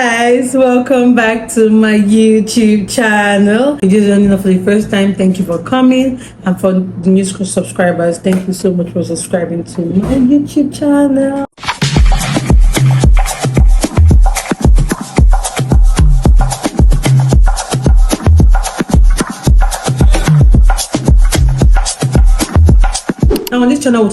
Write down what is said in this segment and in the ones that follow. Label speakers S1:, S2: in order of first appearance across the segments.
S1: guys, welcome back to my YouTube channel. If you're joining us for the first time, thank you for coming, and for the new subscribers, thank you so much for subscribing to my YouTube channel. Now on this channel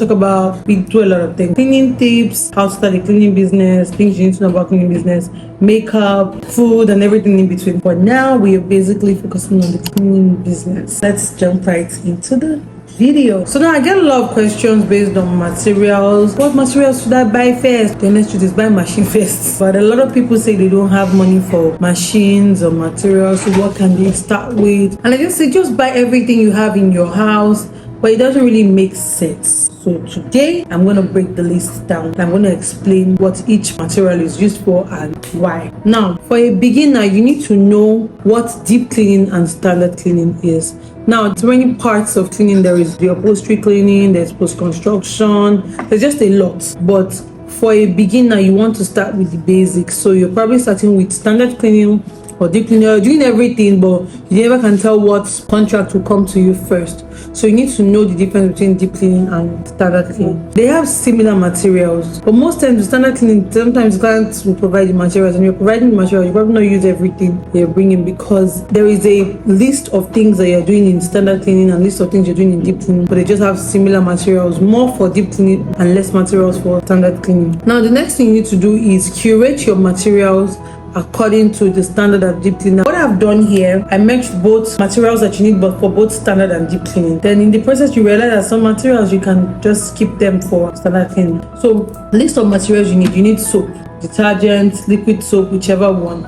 S1: we do a lot of things: cleaning tips, how to start a cleaning business, things you need to know about cleaning business, makeup, food, and everything in between. But now we are basically focusing on the cleaning business. Let's jump right into the video. So now I get a lot of questions based on materials. What materials should I buy first? Then let's do this: buy machine first. But a lot of people say they don't have money for machines or materials, so what can they start with? And I just say just buy everything you have in your house. But it doesn't really make sense. So today I'm going to break the list down. I'm going to explain what each material is used for and why. Now, for a beginner, you need to know what deep cleaning and standard cleaning is. Now, there's many parts of cleaning. There is the upholstery cleaning, there's post-construction, there's just a lot. But for a beginner, you want to start with the basics. So you're probably starting with standard cleaning or deep cleaning. You're doing everything, but you never can tell what contract will come to you first. So you need to know the difference between deep cleaning and standard cleaning. They have similar materials, but most times with standard cleaning, sometimes clients will provide the materials, and you're providing the materials, you probably not use everything they're bringing, because there is a list of things that you're doing in standard cleaning and list of things you're doing in deep cleaning, but they just have similar materials, more for deep cleaning and less materials for standard cleaning. Now the next thing you need to do is curate your materials according to the standard of deep cleaning. What I've done here, I mixed both materials that you need, but for both standard and deep cleaning. Then in the process, you realize that some materials you can just skip them for standard cleaning. So list of materials you need soap, detergent, liquid soap, whichever one.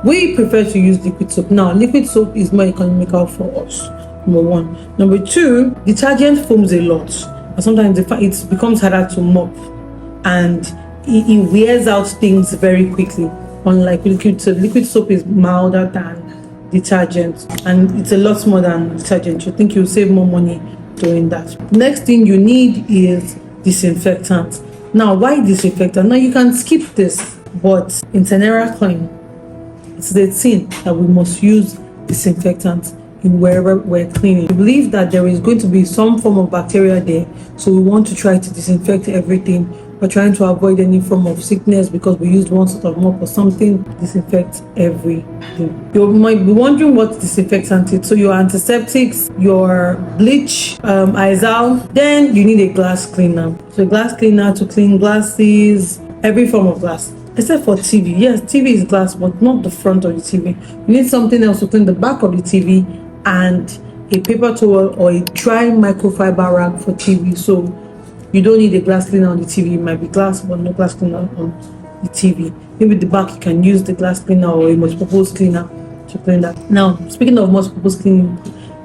S1: We prefer to use liquid soap. Now liquid soap is more economical for us, number one. Number two, detergent foams a lot, and sometimes it becomes harder to mop, and it wears out things very quickly. Unlike liquid soap is milder than detergent, and it's a lot more than detergent. You think you'll save more money doing that. Next thing you need is disinfectant. Now, why disinfectant? Now you can skip this, but in Tenera Clean, it's the thing that we must use disinfectant in wherever we're cleaning. We believe that there is going to be some form of bacteria there, so we want to try to disinfect everything. We're trying to avoid any form of sickness because we used one sort of mop or something. Disinfect everything. You might be wondering what disinfectant is. So your antiseptics, your bleach, Izal, then you need a glass cleaner. So a glass cleaner to clean glasses, every form of glass, except for TV. Yes, TV is glass, but not the front of the TV. You need something else to clean the back of the TV, and a paper towel or a dry microfiber rag for TV. So you don't need a glass cleaner on the TV. It might be glass, but no glass cleaner on the TV. Maybe the back you can use the glass cleaner or a multipurpose cleaner to clean that. Now, speaking of multipurpose cleaning,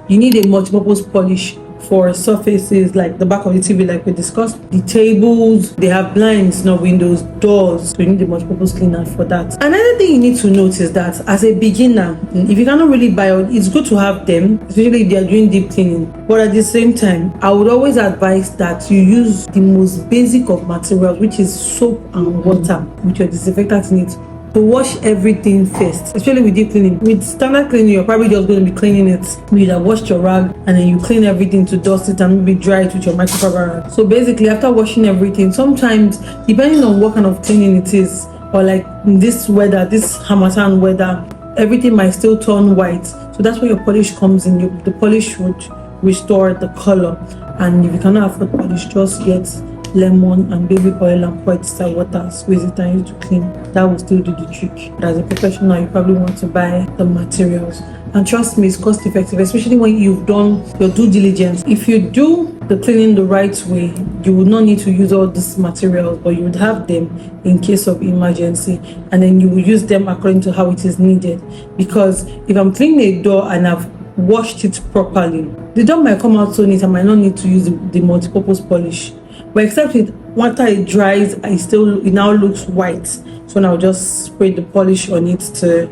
S1: you need a multipurpose polish for surfaces like the back of the TV, like we discussed. The tables, they have blinds, not windows, doors. So you need a multipurpose cleaner for that. Another thing you need to note is that as a beginner, if you cannot really buy it, it's good to have them, especially if they are doing deep cleaning. But at the same time, I would always advise that you use the most basic of materials, which is soap and water, with your disinfectant in it, to wash everything first, especially with deep cleaning. With standard cleaning, you're probably just going to be cleaning it. You have washed your rag and then you clean everything to dust it and maybe dry it with your microfiber rag. So basically, after washing everything, sometimes depending on what kind of cleaning it is, or like in this weather, this Harmattan weather, everything might still turn white. So that's where your polish comes in. The polish would restore the color. And if you cannot afford polish, just get lemon and baby oil and pour it inside water, squeeze it and use to clean. That will still do the trick. But as a professional, you probably want to buy the materials, and trust me, it's cost effective, especially when you've done your due diligence. If you do the cleaning the right way, you would not need to use all these materials, but you would have them in case of emergency, and then you will use them according to how it is needed. Because if I'm cleaning a door and I've washed it properly, the door might come out so neat I might not need to use the multipurpose polish. But except it, once it dries, it now looks white. So now just spray the polish on it to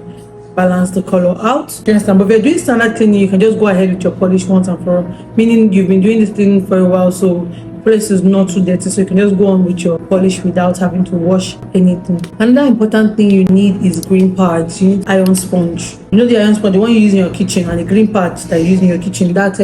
S1: balance the color out. You understand? But if you're doing standard cleaning, you can just go ahead with your polish once and for all. Meaning you've been doing this cleaning for a while, so place is not too dirty, so you can just go on with your polish without having to wash anything. Another important thing you need is green pads. You need iron sponge. You know the iron sponge, the one you use in your kitchen, and the green pads that you use in your kitchen, that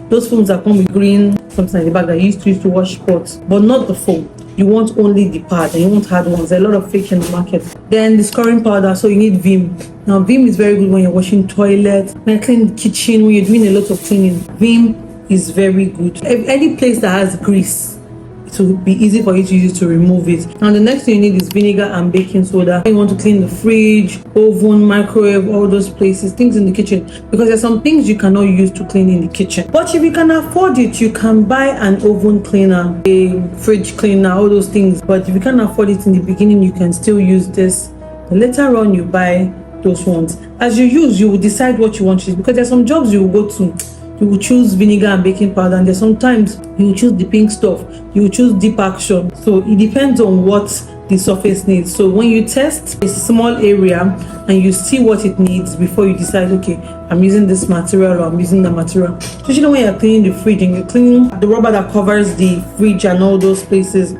S1: those foams that come with green something in the bag that you used to use to wash pots, but not the foam. You want only the pad and you want hard ones. There are a lot of fake in the market. Then the scoring powder, so you need Vim. Now Vim is very good when you're washing toilets, when you're cleaning the kitchen, when you're doing a lot of cleaning. Vim is very good. Any place that has grease, it will be easy for you to use to remove it. Now the next thing you need is vinegar and baking soda. You want to clean the fridge, oven, microwave, all those places, things in the kitchen, because there's some things you cannot use to clean in the kitchen. But if you can afford it, you can buy an oven cleaner, a fridge cleaner, all those things. But if you can't afford it in the beginning, you can still use this. Later on, you buy those ones. As you use, you will decide what you want to use, because there's some jobs you will go to, you will choose vinegar and baking powder, and there's sometimes you will choose the pink stuff, you will choose deep action. So it depends on what the surface needs. So when you test a small area and you see what it needs before you decide, okay, I'm using this material or I'm using that material. Especially when you're cleaning the fridge and you're cleaning the rubber that covers the fridge and all those places,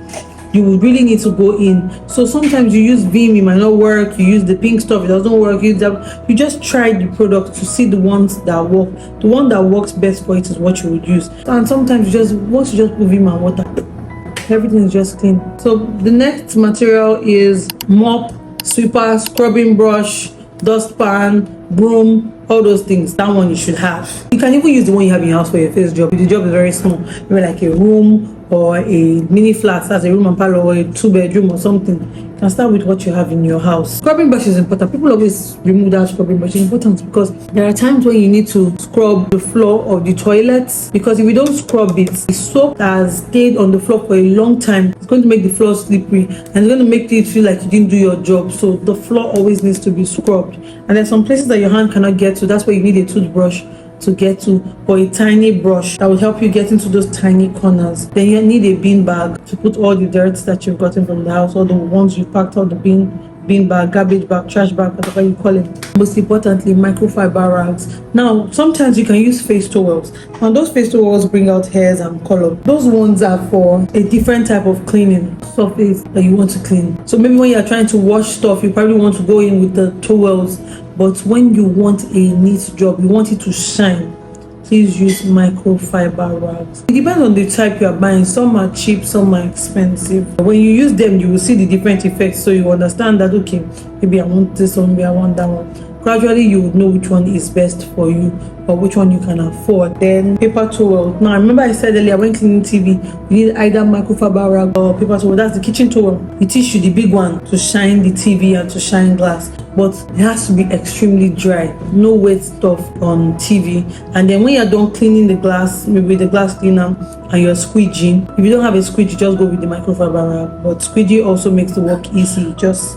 S1: you would really need to go in. So sometimes you use Vim, it might not work. You use the pink stuff, it doesn't work. You just try the product to see the ones that work. The one that works best for it is what you would use. And sometimes once you just put Vim and water, everything is just clean. So the next material is mop, sweeper, scrubbing brush, dustpan, broom, all those things. That one you should have. You can even use the one you have in your house for your first job. If the job is very small, maybe like a room or a mini flat, that's a room and parlor, or a 2-bedroom or something. You can start with what you have in your house. Scrubbing brush is important. People always remove that scrubbing brush. It's important because there are times when you need to scrub the floor of the toilets, because if you don't scrub it, the soap that has stayed on the floor for a long time, it's going to make the floor slippery and it's going to make it feel like you didn't do your job. So the floor always needs to be scrubbed. And there's some places that your hand cannot get to. That's why you need a toothbrush to get to, or a tiny brush that will help you get into those tiny corners. Then you need a bin bag to put all the dirt that you've gotten from the house, all the ones you packed out the bin bag, garbage bag, trash bag, whatever you call it. Most importantly, microfiber rags. Now sometimes you can use face towels, and those face towels bring out hairs and color. Those ones are for a different type of cleaning surface that you want to clean. So maybe when you're trying to wash stuff, you probably want to go in with the towels. But when you want a neat job, you want it to shine, please use microfiber rags. It depends on the type you are buying. Some are cheap, some are expensive. When you use them, you will see the different effects, so you understand that, okay, maybe I want this one, maybe I want that one. Gradually you would know which one is best for you or which one you can afford. Then paper towel. Now remember I said earlier, when cleaning TV, you need either microfiber rag or paper towel. That's the kitchen towel. It is the big one to shine the TV and to shine glass, but it has to be extremely dry, no wet stuff on TV. And then when you're done cleaning the glass, maybe the glass cleaner, and you're squeegeeing, if you don't have a squeegee, just go with the microfiber rag. But squeegee also makes the work easy. It just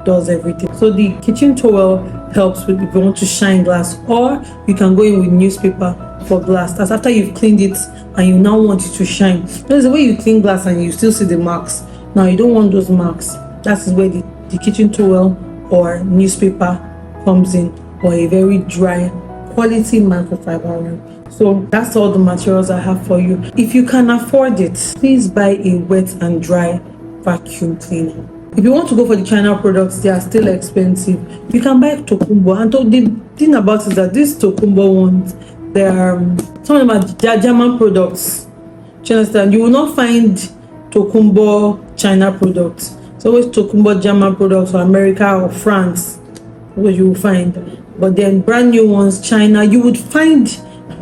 S1: does everything. So the kitchen towel helps with if you want to shine glass, or you can go in with newspaper for glass. That's after you've cleaned it and you now want it to shine. There's a way you clean glass and you still see the marks. Now you don't want those marks. That is where the kitchen towel or newspaper comes in, or a very dry quality microfiber rag. So that's all the materials I have for you. If you can afford it, please buy a wet and dry vacuum cleaner. If you want to go for the China products, they are still expensive. You can buy Tokumbo. And the thing about it is that these Tokumbo ones, some of them are German products. Do you understand? You will not find Tokumbo China products. It's always Tokumbo German products, or America or France, what you will find. But then brand new ones, China, you would find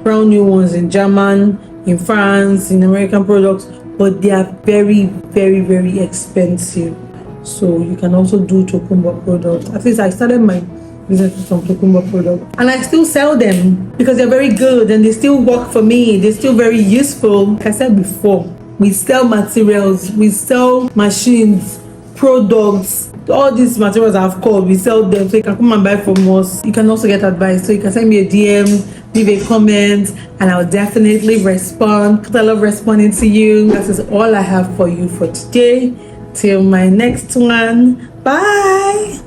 S1: brand new ones in German, in France, in American products, but they are very, very, very expensive. So you can also do Tokumbo products. At least I started my business with some Tokumbo products, and I still sell them because they're very good and they still work for me. They're still very useful. Like I said before, we sell materials, we sell machines, products, all these materials I've called, we sell them. So you can come and buy from us. You can also get advice. So you can send me a DM, leave a comment, and I'll definitely respond because I love responding to you. That is all I have for you for today. Till my next one. Bye.